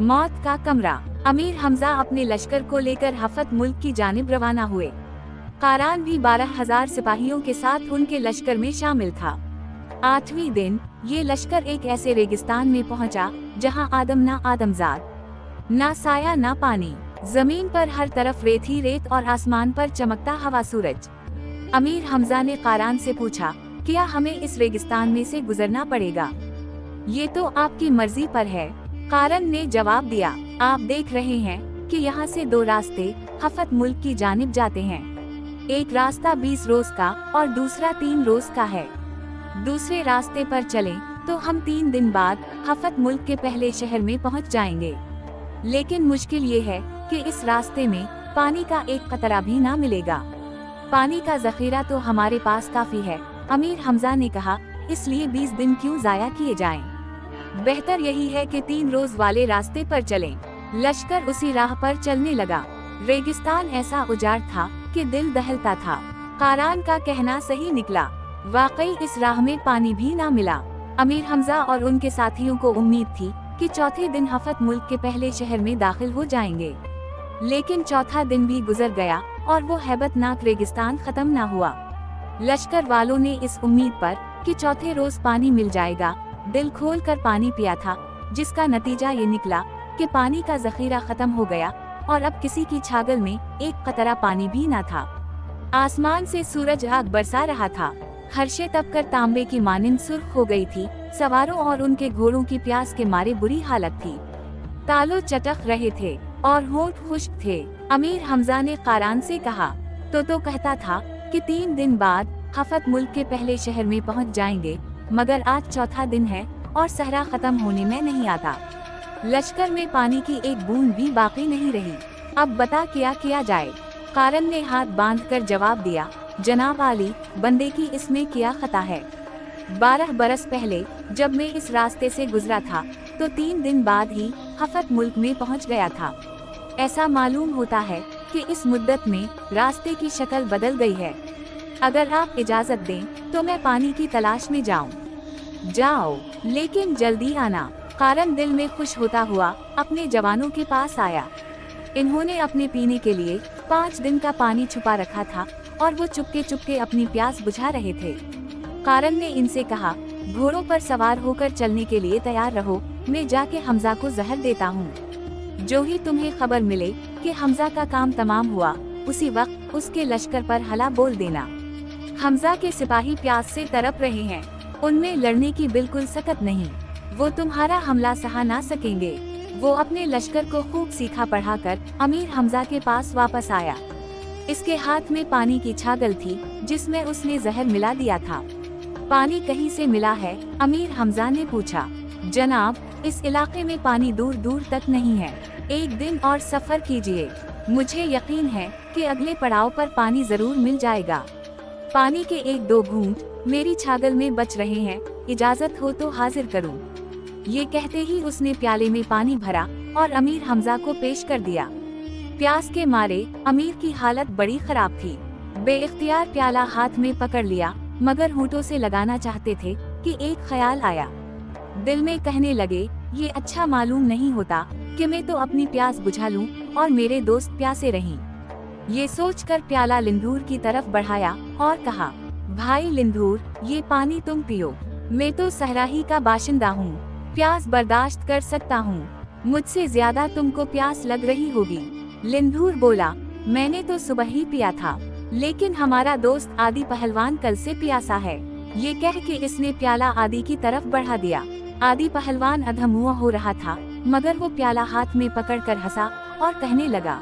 मौत का कमरा। अमीर हमजा अपने लश्कर को लेकर हफत मुल्क की जानिब रवाना हुए। कारान भी 12,000 सिपाहियों के साथ उनके लश्कर में शामिल था। 8वें दिन ये लश्कर एक ऐसे रेगिस्तान में पहुंचा जहां आदम ना आदमजाद, ना साया ना पानी। जमीन पर हर तरफ रेत ही रेत और आसमान पर चमकता हवा सूरज। अमीर हमजा ने कारान से पूछा, क्या हमें इस रेगिस्तान में से गुजरना पड़ेगा? ये तो आपकी मर्जी पर है। कारान ने जवाब दिया, आप देख रहे हैं कि यहाँ से 2 रास्ते हफत मुल्क की जानिब जाते हैं। एक रास्ता 20 रोज का और दूसरा 3 रोज का है। दूसरे रास्ते पर चलें तो हम 3 दिन बाद हफत मुल्क के पहले शहर में पहुँच जाएंगे। लेकिन मुश्किल ये है कि इस रास्ते में पानी का एक कतरा भी ना मिलेगा। पानी का जखीरा तो हमारे पास काफी है, अमीर हमजा ने कहा, इसलिए 20 दिन क्यों जाया किए जाएं? बेहतर यही है कि 3 रोज वाले रास्ते पर चलें। लश्कर उसी राह पर चलने लगा। रेगिस्तान ऐसा उजाड़ था कि दिल दहलता था। कारान का कहना सही निकला, वाकई इस राह में पानी भी ना मिला। अमीर हमजा और उनके साथियों को उम्मीद थी कि चौथे दिन हफत मुल्क के पहले शहर में दाखिल हो जाएंगे। लेकिन चौथा दिन भी गुजर गया और वो हैबतनाक रेगिस्तान खत्म ना हुआ। लश्कर वालों ने इस उम्मीद पर कि चौथे रोज पानी मिल जाएगा, दिल खोल कर पानी पिया था, जिसका नतीजा ये निकला कि पानी का जखीरा खत्म हो गया और अब किसी की छागल में एक कतरा पानी भी ना था। आसमान से सूरज आग बरसा रहा था। हर्षे तपकर तांबे की मानिंद सुर्ख हो गई थी। सवारों और उनके घोड़ों की प्यास के मारे बुरी हालत थी। तालू चटक रहे थे और होंठ खुश्क थे। अमीर हमजा ने कारान से कहा, तो कहता था कि 3 दिन बाद हफत मुल्क के पहले शहर में पहुंच जाएंगे, मगर आज चौथा दिन है और सहरा खत्म होने में नहीं आता। लश्कर में पानी की एक बूंद भी बाकी नहीं रही। अब बता क्या किया जाए? कारान ने हाथ बांधकर जवाब दिया, जनाब आली, बंदे की इसमें क्या खता है? 12 बरस पहले जब मैं इस रास्ते से गुजरा था तो 3 दिन बाद ही हफत मुल्क में पहुंच गया था। ऐसा मालूम होता है कि इस मुद्दत में रास्ते की शक्ल बदल गई है। अगर आप इजाजत दें तो मैं पानी की तलाश में जाऊं। जाओ, लेकिन जल्दी आना। कारान दिल में खुश होता हुआ अपने जवानों के पास आया। इन्होंने अपने पीने के लिए 5 दिन का पानी छुपा रखा था और वो चुपके चुपके अपनी प्यास बुझा रहे थे। कारान ने इनसे कहा, घोड़ों पर सवार होकर चलने के लिए तैयार रहो, मैं जाके हमजा को जहर देता हूँ। जो ही तुम्हें खबर मिले कि हमजा का काम तमाम हुआ, उसी वक्त उसके लश्कर पर हला बोल देना। हमजा के सिपाही प्यास से तड़प रहे हैं, उनमें लड़ने की बिल्कुल सकत नहीं। वो तुम्हारा हमला सहा ना सकेंगे। वो अपने लश्कर को खूब सीखा पढ़ाकर अमीर हमजा के पास वापस आया। इसके हाथ में पानी की छागल थी जिसमें उसने जहर मिला दिया था। पानी कहीं से मिला है? अमीर हमजा ने पूछा। जनाब, इस इलाके में पानी दूर दूर तक नहीं है। 1 दिन और सफर कीजिए। मुझे यकीन है कि अगले पड़ाव पर पानी जरूर मिल जाएगा। पानी के 1-2 घूंट मेरी छागल में बच रहे हैं, इजाजत हो तो हाजिर करूं। ये कहते ही उसने प्याले में पानी भरा और अमीर हमजा को पेश कर दिया। प्यास के मारे अमीर की हालत बड़ी खराब थी। बेइख्तियार प्याला हाथ में पकड़ लिया, मगर होंठों से लगाना चाहते थे कि एक ख्याल आया। दिल में कहने लगे, ये अच्छा मालूम नहीं होता कि मैं तो अपनी प्यास बुझा लूं और मेरे दोस्त प्यासे रहें। ये सोचकर प्याला लिंधूर की तरफ बढ़ाया और कहा, भाई लिंधूर, ये पानी तुम पियो। मैं तो सहराही का बाशिंदा हूँ, प्यास बर्दाश्त कर सकता हूँ। मुझसे ज्यादा तुमको प्यास लग रही होगी। लिंधूर बोला, मैंने तो सुबह ही पिया था, लेकिन हमारा दोस्त आदि पहलवान कल से प्यासा है। ये कह के इसने प्याला आदि की तरफ बढ़ा दिया। आदि पहलवान अधमुआ हो रहा था, मगर वो प्याला हाथ में पकड़कर हंसा और कहने लगा,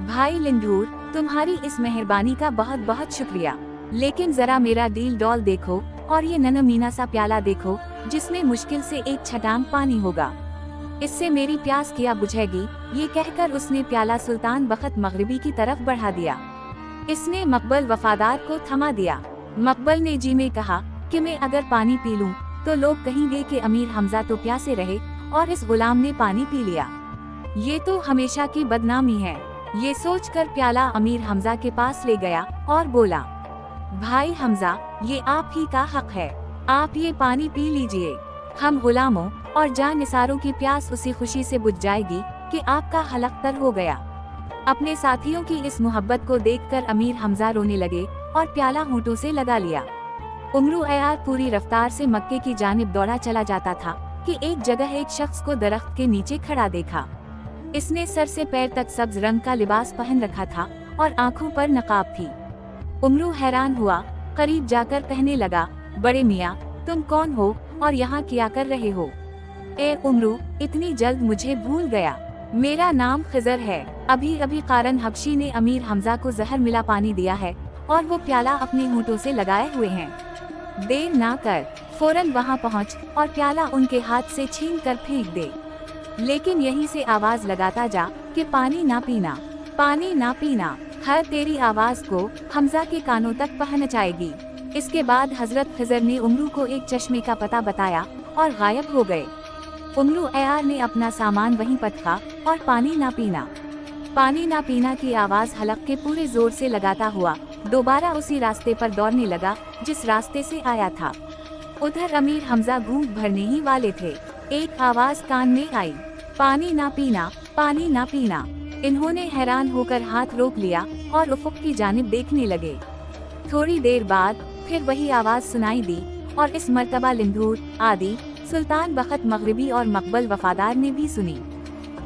भाई लिंधूर, तुम्हारी इस मेहरबानी का बहुत बहुत शुक्रिया, लेकिन जरा मेरा डील डॉल देखो और ये ननमीना सा प्याला देखो जिसमें मुश्किल से 1 छटांग पानी होगा। इससे मेरी प्यास क्या बुझेगी? ये कहकर उसने प्याला सुल्तान बख्त मगरिबी की तरफ बढ़ा दिया। इसने मकबल वफादार को थमा दिया। मकबल ने जी में कहा कि मैं अगर पानी पी लूं तो लोग कहेंगे कि अमीर हमजा तो प्यासे रहे और इस गुलाम ने पानी पी लिया। ये तो हमेशा की बदनामी है। ये सोचकर प्याला अमीर हमजा के पास ले गया और बोला, भाई हमजा, ये आप ही का हक है, आप ये पानी पी लीजिए। हम गुलामों और जानिसारों की प्यास उसी खुशी से बुझ जाएगी कि आपका हलक तर हो गया। अपने साथियों की इस मोहब्बत को देखकर अमीर हमजा रोने लगे और प्याला होंठों से लगा लिया। उमरू अयार पूरी रफ्तार से मक्के की जानिब दौड़ा चला जाता था कि एक जगह एक शख्स को दरख्त के नीचे खड़ा देखा। इसने सर से पैर तक सब्ज रंग का लिबास पहन रखा था और आंखों पर नकाब थी। उमरू हैरान हुआ, करीब जाकर कहने लगा, बड़े मियाँ, तुम कौन हो और यहाँ क्या कर रहे हो? ए उमरू, इतनी जल्द मुझे भूल गया? मेरा नाम खिजर है। अभी अभी कारन हबशी ने अमीर हमजा को जहर मिला पानी दिया है और वो प्याला अपने होंठों से लगाए हुए हैं। देर ना कर, फौरन वहाँ पहुँच और प्याला उनके हाथ से छीन कर फेंक दे। लेकिन यहीं से आवाज लगाता जा कि पानी ना पीना, पानी ना पीना। हर तेरी आवाज को हमजा के कानों तक पहुंचाएगी। इसके बाद हजरत खिजर ने उमरू को एक चश्मे का पता बताया और गायब हो गए। उमरू अयार ने अपना सामान वहीं पटका और पानी ना पीना, पानी ना पीना की आवाज हलक के पूरे जोर से लगाता हुआ दोबारा उसी रास्ते पर दौड़ने लगा जिस रास्ते से आया था। उधर अमीर हमजा घूंट भरने ही वाले थे। एक आवाज कान में आई, पानी ना पीना, पानी ना पीना। इन्होंने हैरान होकर हाथ रोक लिया और उफुक की जानिब देखने लगे। थोड़ी देर बाद फिर वही आवाज सुनाई दी और इस मर्तबा लिंधूर, आदि, सुल्तान बखत मगरिबी और मकबल वफादार ने भी सुनी।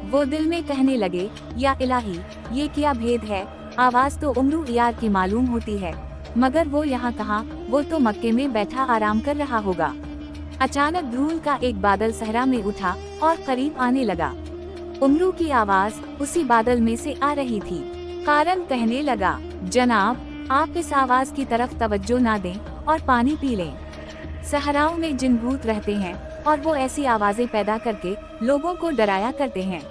वो दिल में कहने लगे, या इलाही, ये क्या भेद है? आवाज तो उमरू यार की मालूम होती है, मगर वो यहाँ कहाँ? वो तो मक्के में बैठा आराम कर रहा होगा। अचानक धूल का एक बादल सहरा में उठा और करीब आने लगा। उमरू की आवाज उसी बादल में से आ रही थी। कारन कहने लगा, जनाब, आप इस आवाज की तरफ तवज्जो ना दें और पानी पी लें। सहराओं में जिन भूत रहते हैं और वो ऐसी आवाजें पैदा करके लोगों को डराया करते हैं।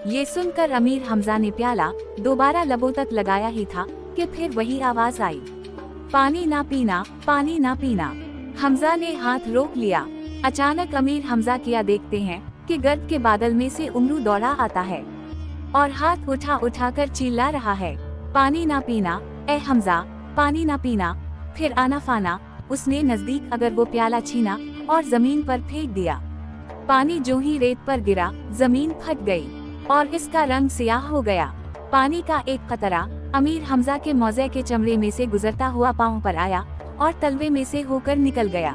ये सुनकर अमीर हमजा ने प्याला दोबारा लबों तक लगाया ही था कि फिर वही आवाज आई, पानी ना पीना, पानी ना पीना। हमजा ने हाथ रोक लिया। अचानक अमीर हमजा किया देखते हैं कि गर्द के बादल में से उमरू दौड़ा आता है और हाथ उठा उठा कर चिल्ला रहा है, पानी ना पीना, ए हमजा, पानी ना पीना। फिर आना फाना उसने नजदीक अगर वो प्याला छीना और जमीन पर फेंक दिया। पानी जो ही रेत पर गिरा, जमीन फट गई और इसका रंग सियाह हो गया। पानी का एक कतरा अमीर हमजा के मौजे के चमड़े में से गुजरता हुआ पांव पर आया और तलवे में से होकर निकल गया।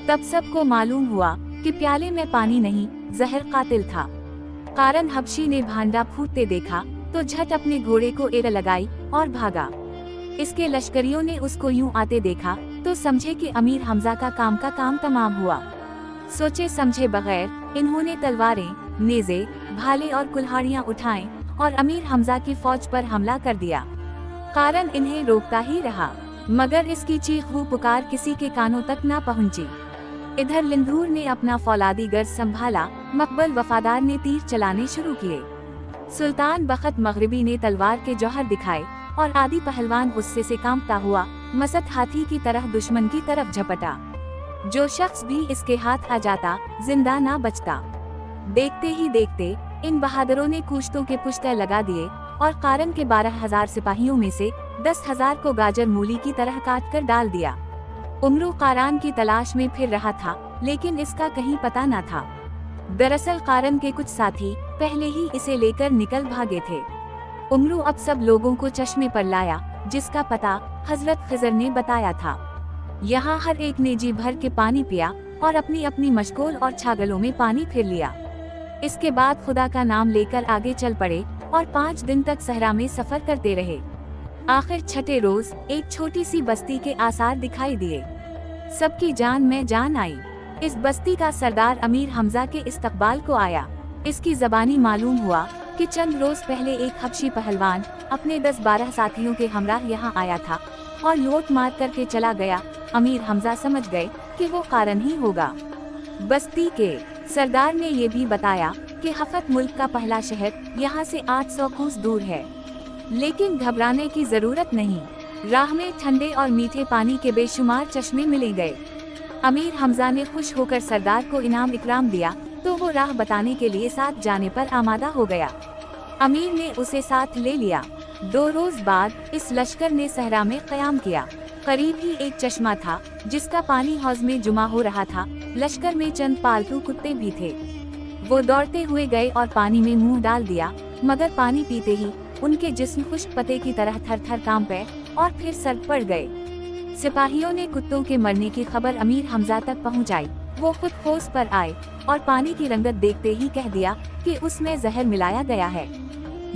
तब सबको मालूम हुआ कि प्याले में पानी नहीं, जहर कातिल था। कारन हबशी ने भांडा फूटते देखा तो झट अपने घोड़े को एड़ लगाई और भागा। इसके लश्करियों ने उसको यूं आते देखा तो समझे कि अमीर हमजा का काम तमाम हुआ। सोचे समझे बगैर इन्होंने तलवारें, नेज़े, भाले और कुल्हाड़ियां उठाएं और अमीर हमजा की फौज पर हमला कर दिया। कारन इन्हें रोकता ही रहा, मगर इसकी चीख वो पुकार किसी के कानों तक न पहुंची। इधर लिंधूर ने अपना फौलादी गर्ज संभाला, मकबल वफादार ने तीर चलाने शुरू किए। सुल्तान बखत मगरिबी ने तलवार के जौहर दिखाए और आदि पहलवान गुस्से से कांपता हुआ मसत हाथी की तरह दुश्मन की तरफ झपटा। जो शख्स भी इसके हाथ आ जाता जिंदा ना बचता। देखते ही देखते इन बहादुरों ने कुश्तों के पुश्ते लगा दिए और कारन के 12,000 सिपाहियों में से 10,000 को गाजर मूली की तरह काट कर डाल दिया। उमरू कारन की तलाश में फिर रहा था, लेकिन इसका कहीं पता न था। दरअसल कारन के कुछ साथी पहले ही इसे लेकर निकल भागे थे। उमरू अब सब लोगों को चश्मे पर लाया, जिसका पता हजरत खिजर ने बताया था। यहाँ हर एक ने जी भर के पानी पिया और अपनी अपनी मशकोल और छागलों में पानी फिर लिया। इसके बाद खुदा का नाम लेकर आगे चल पड़े और 5 दिन तक सहरा में सफर करते रहे। आखिर छठे रोज एक छोटी सी बस्ती के आसार दिखाई दिए। सबकी जान में जान आई। इस बस्ती का सरदार अमीर हमजा के इस्तकबाल को आया। इसकी जबानी मालूम हुआ कि चंद रोज पहले एक हबशी पहलवान अपने 10-12 साथियों के हमराह यहाँ आया था और लूट मार करके चला गया। अमीर हमजा समझ गए कि वो कारन ही होगा। बस्ती के सरदार ने ये भी बताया कि हफत मुल्क का पहला शहर यहाँ से 800 कोस दूर है, लेकिन घबराने की जरूरत नहीं। राह में ठंडे और मीठे पानी के बेशुमार चश्मे मिले गए। अमीर हमजा ने खुश होकर सरदार को इनाम इकराम दिया तो वो राह बताने के लिए साथ जाने पर आमादा हो गया। अमीर ने उसे साथ ले लिया। 2 रोज बाद इस लश्कर ने सहरा में क़याम किया। करीब ही एक चश्मा था जिसका पानी हौज में जमा हो रहा था। लश्कर में चंद पालतू कुत्ते भी थे। वो दौड़ते हुए गए और पानी में मुंह डाल दिया, मगर पानी पीते ही उनके जिस्म खुश्क पत्ते की तरह थर-थर कांप गए और फिर सर पड़ गए। सिपाहियों ने कुत्तों के मरने की खबर अमीर हमजा तक पहुंचाई। वो खुद होश पर आए और पानी की रंगत देखते ही कह दिया कि उसमें जहर मिलाया गया है।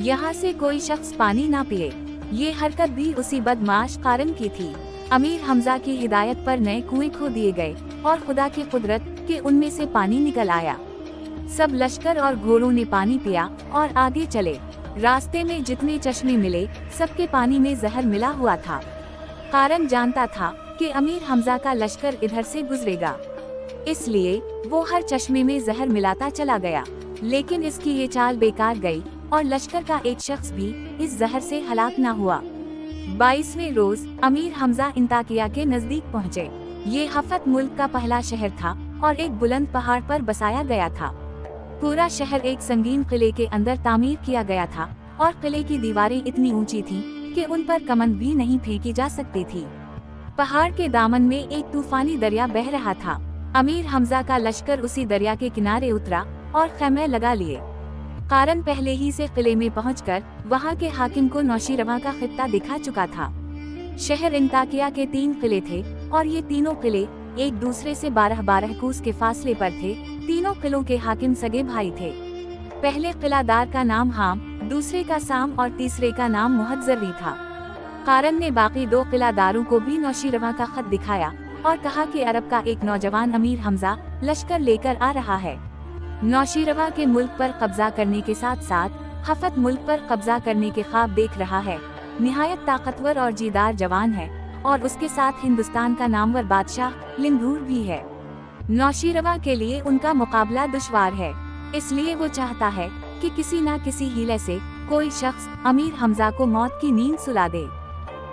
यहाँ से कोई शख्स पानी ना पिए। ये हरकत भी उसी बदमाश कारन की थी। अमीर हमजा की हिदायत पर नए कुएं खो दिए गए और खुदा की कुदरत के उनमें से पानी निकल आया। सब लश्कर और घोड़ों ने पानी पिया और आगे चले। रास्ते में जितने चश्मे मिले सबके पानी में जहर मिला हुआ था। कारन जानता था कि अमीर हमजा का लश्कर इधर से गुजरेगा, इसलिए वो हर चश्मे में जहर मिलाता चला गया। लेकिन इसकी ये चाल बेकार गई और लश्कर का एक शख्स भी इस जहर से हलाक न हुआ। 22वें रोज अमीर हमजा इंताकिया के नजदीक पहुँचे। ये हफत मुल्क का पहला शहर था और एक बुलंद पहाड़ पर बसाया गया था। पूरा शहर एक संगीन किले के अंदर तामीर किया गया था और किले की दीवारें इतनी ऊंची थीं कि उन पर कमंद भी नहीं फेंकी जा सकती थी। पहाड़ के दामन में एक तूफानी दरिया बह रहा था। अमीर हमजा का लश्कर उसी दरिया के किनारे उतरा और खैमे लगा लिए। कारन पहले ही से किले में पहुंचकर वहां के हाकिम को नौशीरवा का खित्ता दिखा चुका था। शहर इंताकिया के 3 किले थे और ये तीनों किले एक दूसरे से 12-12 कोस के फासले पर थे। तीनों किलों के हाकिम सगे भाई थे। पहले किलादार का नाम हाम, दूसरे का साम और तीसरे का नाम मुहज्जरी था। कारन ने बाकी 2 किलादारों को भी नौशीरवा का खत दिखाया और कहा कि अरब का एक नौजवान अमीर हमजा लश्कर लेकर आ रहा है। नौशीरवा के मुल्क पर कब्जा करने के साथ साथ हफत मुल्क पर कब्जा करने के ख्वाब देख रहा है। निहायत ताकतवर और जीदार जवान है और उसके साथ हिंदुस्तान का नामवर बादशाह लिंगूर भी है। नौशीरवा के लिए उनका मुकाबला दुश्वार है, इसलिए वो चाहता है कि किसी न किसी हीले से कोई शख्स अमीर हमजा को मौत की नींद सुला दे।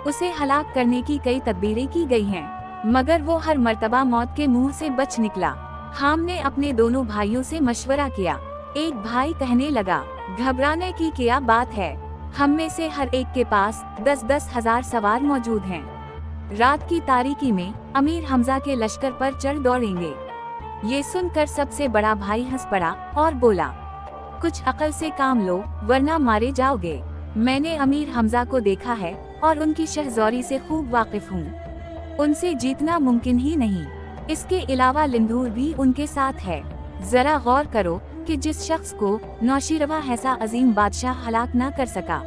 उसे हलाक करने की कई तदबीरें की गई हैं, मगर वो हर मर्तबा मौत के मुंह से बच निकला। हाम ने अपने दोनों भाइयों से मशवरा किया। एक भाई कहने लगा, घबराने की क्या बात है, हम में से हर एक के पास 10-10 हजार सवार मौजूद हैं। रात की तारीकी में अमीर हमजा के लश्कर पर चढ़ दौड़ेंगे। ये सुनकर सबसे बड़ा भाई हंस पड़ा और बोला, कुछ अकल से काम लो वरना मारे जाओगे। मैंने अमीर हमजा को देखा है और उनकी शहजौरी से खूब वाकिफ हूँ। उनसे जीतना मुमकिन ही नहीं। इसके अलावा लिंगूर भी उनके साथ है। जरा गौर करो कि जिस शख्स को नौशीरवा ऐसा अजीम बादशाह हलाक न कर सका,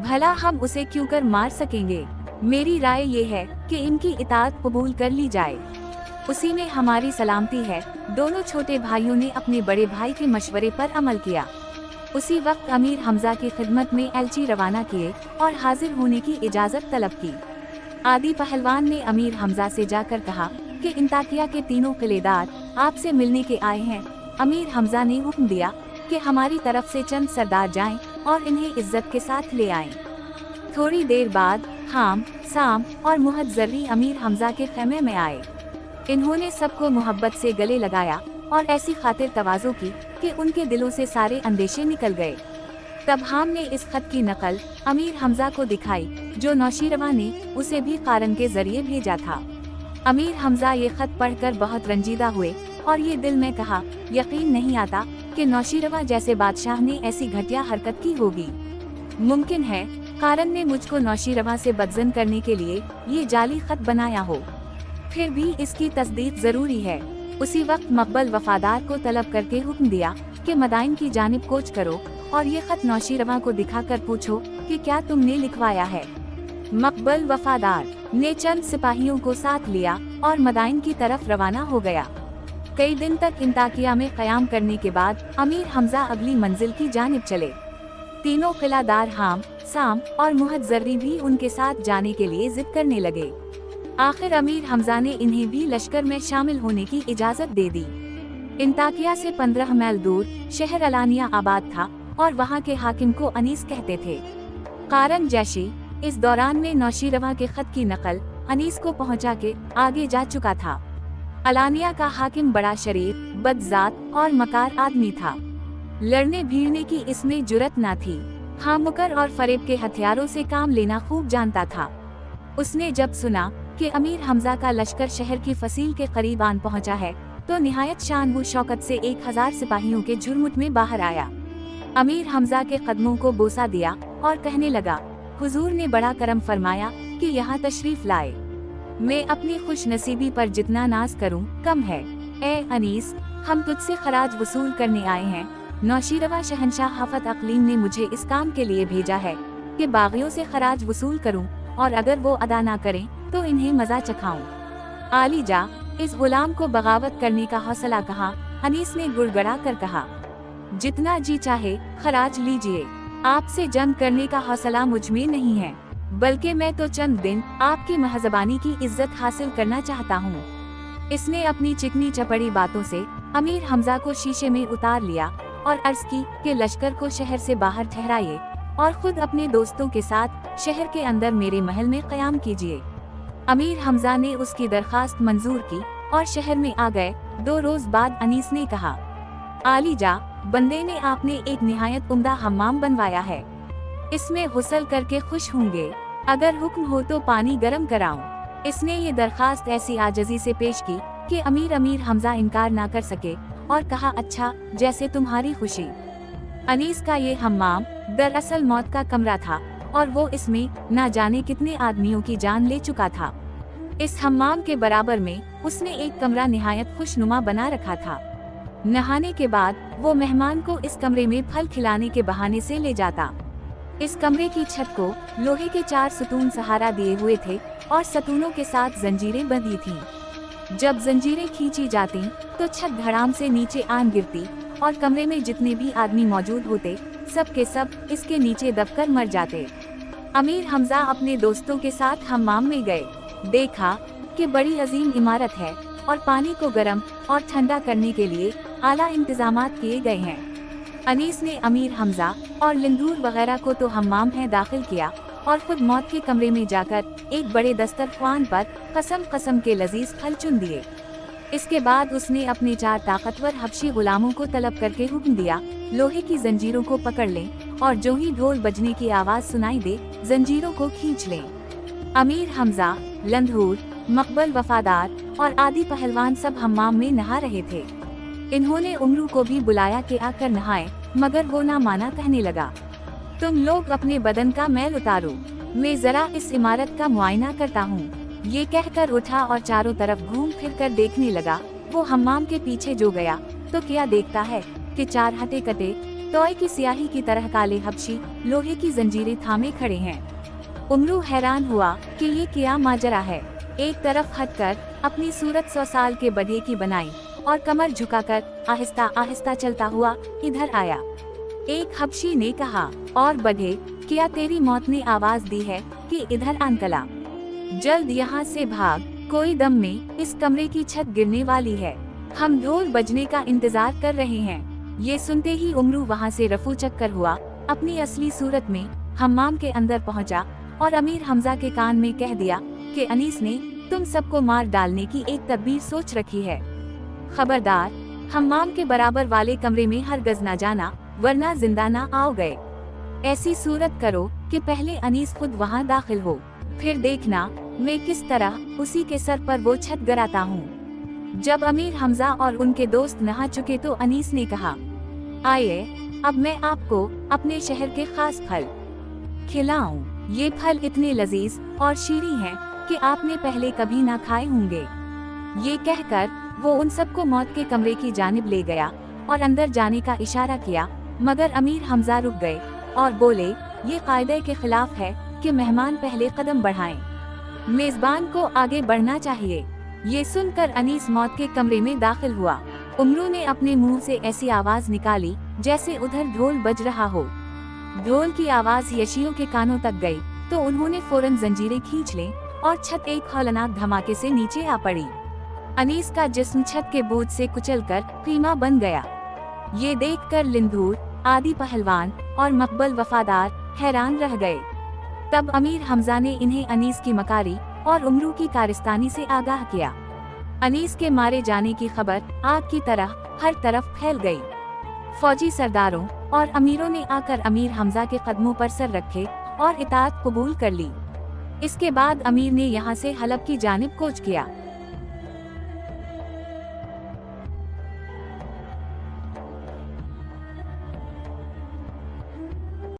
भला हम उसे क्यों कर मार सकेंगे। मेरी राय ये है कि इनकी इताअत कबूल कर ली जाए, उसी में हमारी सलामती है। दोनों छोटे भाइयों ने अपने बड़े भाई के मशवरे पर अमल किया। उसी वक्त अमीर हमजा की खिदमत में एलची रवाना किए और हाजिर होने की इजाजत तलब की। आदि पहलवान ने अमीर हमजा से जाकर कहा कि इंताकिया के तीनों किलेदार आपसे मिलने के आए हैं। अमीर हमजा ने हुक्म दिया कि हमारी तरफ से चंद सरदार जाएं और इन्हें इज्जत के साथ ले आएं। थोड़ी देर बाद हाम, साम और मुहज्जरी अमीर हमजा के खेमे में आए। इन्होंने सबको मोहब्बत से गले लगाया और ऐसी खातिर तवाज़ो की कि उनके दिलों से सारे अंदेशे निकल गए। तब हाम ने इस खत की नकल अमीर हमजा को दिखाई, जो नौशीरवा ने उसे भी कारन के जरिए भेजा था। अमीर हमजा ये खत पढ़कर बहुत रंजीदा हुए और ये दिल में कहा, यकीन नहीं आता कि नौशीरवा जैसे बादशाह ने ऐसी घटिया हरकत की होगी। मुमकिन है कारन ने मुझको नौशीरवा से बदजन करने के लिए ये जाली खत बनाया हो, फिर भी इसकी तस्दीक जरूरी है। उसी वक्त मकबल वफादार को तलब करके हुक्म दिया कि मदाइन की जानिब कोच करो और ये खत नौशीरवा को दिखाकर पूछो कि क्या तुमने लिखवाया है। मकबल वफादार ने चंद सिपाहियों को साथ लिया और मदाइन की तरफ रवाना हो गया। कई दिन तक इंताकिया में क़याम करने के बाद अमीर हमजा अगली मंजिल की जानिब चले। तीनों किलादार हाम, साम और मुहज्जरी भी उनके साथ जाने के लिए जिद करने लगे। आखिर अमीर हमजा ने इन्हें भी लश्कर में शामिल होने की इजाजत दे दी। इंताकिया से 15 मील दूर शहर अलानिया आबाद था और वहाँ के हाकिम को अनीस कहते थे। कारन जैशी इस दौरान में नौशीरवा के खत की नकल अनीस को पहुँचा के आगे जा चुका था। अलानिया का हाकिम बड़ा शरीफ, बदजात और मकार आदमी था। लड़ने भीड़ने की इसमें जुर्रत न थी। हाँ, मुकर और फरेब के हथियारों से काम लेना खूब जानता था। उसने जब सुना कि अमीर हमजा का लश्कर शहर की फसील के करीब आन पहुंचा है, तो निहायत शान व शौकत से 1000 सिपाहियों के झुरमुट में बाहर आया। अमीर हमजा के कदमों को बोसा दिया और कहने लगा, हुजूर ने बड़ा करम फरमाया कि यहाँ तशरीफ लाए। मैं अपनी खुश नसीबी पर जितना नाज करूं कम है। ए अनीस, हम तुझसे खराज वसूल करने आए हैं। नौशीरवा शहंशाह हफत अकलीम ने मुझे इस काम के लिए भेजा है कि बागियों से खराज वसूल करूं, और अगर वो अदा ना करें तो इन्हें मजा चखाऊं। आली जा, इस गुलाम को बगावत करने का हौसला कहा। अनीस ने गुड़गड़ा कर कहा, जितना जी चाहे खराज लीजिए, आपसे जंग करने का हौसला मुझ में नहीं है, बल्कि मैं तो चंद दिन आपकी महजबानी की इज्जत हासिल करना चाहता हूँ। इसने अपनी चिकनी चपड़ी बातों से अमीर हमजा को शीशे में उतार लिया और अर्ज की कि लश्कर को शहर से बाहर ठहराइए और खुद अपने दोस्तों के साथ शहर के अंदर मेरे महल में क़याम कीजिए। अमीर हमजा ने उसकी दरखास्त मंजूर की और शहर में आ गए। 2 रोज बाद अनीस ने कहा, आली जा, बंदे ने आपने एक निहायत उम्दा हम्माम बनवाया है, इसमें गुस्ल करके खुश होंगे। अगर हुक्म हो तो पानी गर्म कराऊं। इसने ये दरखास्त ऐसी आजजी से पेश की कि अमीर हमजा इनकार ना कर सके और कहा, अच्छा, जैसे तुम्हारी खुशी। अनीस का ये हम्माम दरअसल मौत का कमरा था और वो इसमें ना जाने कितने आदमियों की जान ले चुका था। इस हम्माम के बराबर में उसने एक कमरा निहायत खुशनुमा बना रखा था। नहाने के बाद वो मेहमान को इस कमरे में फल खिलाने के बहाने से ले जाता। इस कमरे की छत को लोहे के 4 सतून सहारा दिए हुए थे और सतूनों के साथ जंजीरें बंधी थीं। जब जंजीरें खींची जाती तो छत धड़ाम से नीचे आन गिरती और कमरे में जितने भी आदमी मौजूद होते सब के सब इसके नीचे दबकर मर जाते। अमीर हमजा अपने दोस्तों के साथ हम्माम में गए। देखा कि बड़ी अजीम इमारत है और पानी को गर्म और ठंडा करने के लिए आला इंतजामात किए गए हैं। अनीस ने अमीर हमजा और लिंदूर वगैरह को तो हम्माम में दाखिल किया और खुद मौत के कमरे में जाकर एक बड़े दस्तरख्वान पर कसम के लजीज फल चुन दिए। इसके बाद उसने अपने 4 ताकतवर हबशी गुलामों को तलब करके हुक्म दिया, लोहे की जंजीरों को पकड़ लें और जो ही ढोल बजने की आवाज सुनाई दे जंजीरों को खींच लें। अमीर हमजा, लंधूर, मकबल वफादार और आदि पहलवान सब हम्माम में नहा रहे थे। इन्होंने उमरू को भी बुलाया कि आकर नहाए, मगर वो ना माना, कहने लगा, तुम लोग अपने बदन का मैल उतारो, मैं जरा इस इमारत का मुआयना करता हूँ। ये कहकर उठा और चारों तरफ घूम फिर कर देखने लगा। वो हम्माम के पीछे जो गया तो क्या देखता है कि 4 हटे कटे टॉय की स्याही की तरह काले हबशी लोहे की जंजीरें थामे खड़े हैं। उमरू हैरान हुआ कि ये क्या माजरा है। एक तरफ हटकर अपनी सूरत 100 साल के बधे की बनाई और कमर झुकाकर आहिस्ता आहिस्ता चलता हुआ इधर आया। एक हबशी ने कहा, और बधे, क्या तेरी मौत ने आवाज दी है कि इधर आन कला, जल्द यहाँ से भाग, कोई दम में इस कमरे की छत गिरने वाली है, हम ढोल बजने का इंतजार कर रहे हैं। ये सुनते ही उमरू वहाँ से रफू चक्कर हुआ, अपनी असली सूरत में हम्माम के अंदर पहुँचा और अमीर हमजा के कान में कह दिया कि अनीस ने तुम सबको मार डालने की एक तदबीर सोच रखी है। खबरदार, हम्माम के बराबर वाले कमरे में हरगज ना जाना, वरना जिंदा ना आओ गए। ऐसी सूरत करो कि पहले अनीस खुद वहाँ दाखिल हो, फिर देखना मैं किस तरह उसी के सर पर वो छत गिराता हूँ। जब अमीर हमजा और उनके दोस्त नहा चुके तो अनीस ने कहा, आइए अब मैं आपको अपने शहर के खास फल खिलाऊं। ये फल इतने लजीज और शीरी हैं कि आपने पहले कभी ना खाए होंगे। ये कहकर वो उन सबको मौत के कमरे की जानिब ले गया और अंदर जाने का इशारा किया, मगर अमीर हमजा रुक गए और बोले, ये कायदे के खिलाफ है कि मेहमान पहले कदम बढ़ाएं, मेजबान को आगे बढ़ना चाहिए। ये सुनकर अनीस मौत के कमरे में दाखिल हुआ। उमरू ने अपने मुंह से ऐसी आवाज निकाली जैसे उधर ढोल बज रहा हो। ढोल की आवाज यशियों के कानों तक गई तो उन्होंने फौरन जंजीरें खींच लें और छत एक हौलनाक धमाके से नीचे आ पड़ी। अनीस का जिस्म छत के बोझ से कुचलकर कीमा बन गया। ये देखकर लिंधूर, आदि पहलवान और मकबल वफादार हैरान रह गए। तब अमीर हमजा ने इन्हें अनीस की मकारी और उमरू की कारिस्तानी से आगाह किया। अनीस के मारे जाने की खबर आग की तरह हर तरफ फैल गई। फौजी सरदारों और अमीरों ने आकर अमीर हमजा के कदमों पर सर रखे और इताअत कबूल कर ली। इसके बाद अमीर ने यहाँ से हलब की जानिब कूच किया।